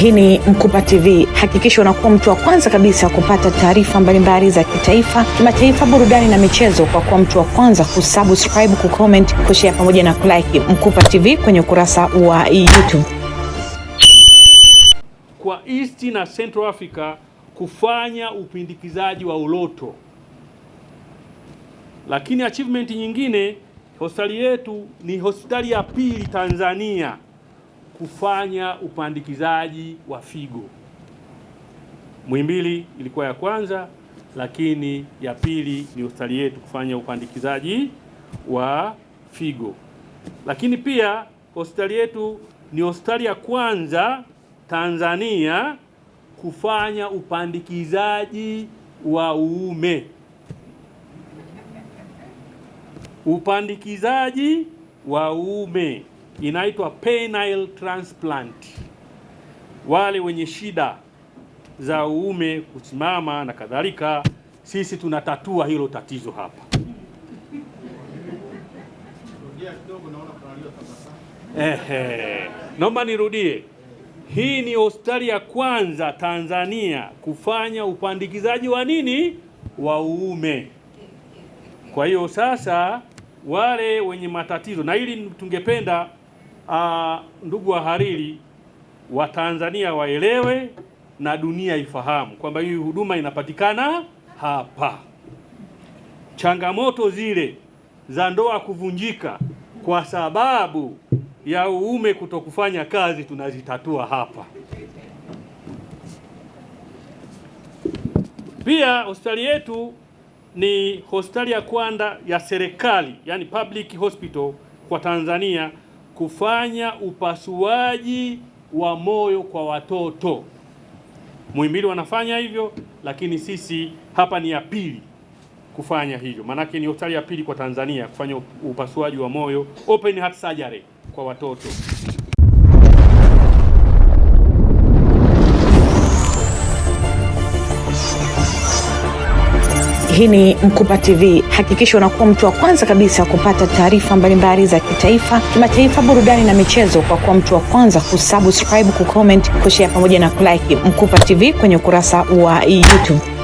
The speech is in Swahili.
Hii ni Mkupa TV. Hakikisha unakuwa mtu wa kwanza kabisa kupata taarifa mbalimbali za kitaifa, kimataifa, burudani na michezo kwa kuwa mtu wa kwanza kusubscribe, kucomment, kushare pamoja na kulike Mkupa TV kwenye ukurasa wa YouTube. Kwa East na Central Africa kufanya upindikizaji wa uloto. Lakini achievement nyingine, hospitali yetu ni hospitali ya pili Tanzania kufanya upandikizaji wa figo. Muhimbili ilikuwa ya kwanza, lakini ya pili ni hospitali yetu kufanya upandikizaji wa figo. Lakini pia hospitali yetu ni hospitali ya kwanza Tanzania kufanya upandikizaji wa uume. Upandikizaji wa uume inaitwa penile transplant. Wale wenye shida za uume kusimama na kadhalika, sisi tunatatua hilo tatizo hapa. Naomba nirudie. Hii ni hospitali ya kwanza Tanzania kufanya upandikizaji wa nini? Wa uume. Kwa hiyo sasa wale wenye matatizo, na hili tungependa ndugu wahariri wa Tanzania waelewe na dunia ifahamu kwamba hii huduma inapatikana hapa. Changamoto zile za ndoa kuvunjika kwa sababu ya uume kutokufanya kazi tunazitatua hapa. Pia hospitali yetu ni hospitali ya kwanza ya serikali, yani public hospital kwa Tanzania kufanya upasuaji wa moyo kwa watoto. Muhimbili wanafanya hivyo, lakini sisi hapa ni ya pili kufanya hivyo. Manake ni hospitali ya pili kwa Tanzania kufanya upasuaji wa moyo, open heart surgery kwa watoto. Hii ni Mkupa TV. Hakikisha unakuwa mtu wa kwanza kabisa kupata taarifa mbalimbali za kitaifa, kimataifa, burudani na michezo kwa kuwa mtu wa kwanza kusubscribe, kucomment, kushare pamoja na kulike Mkupa TV kwenye ukurasa wa YouTube.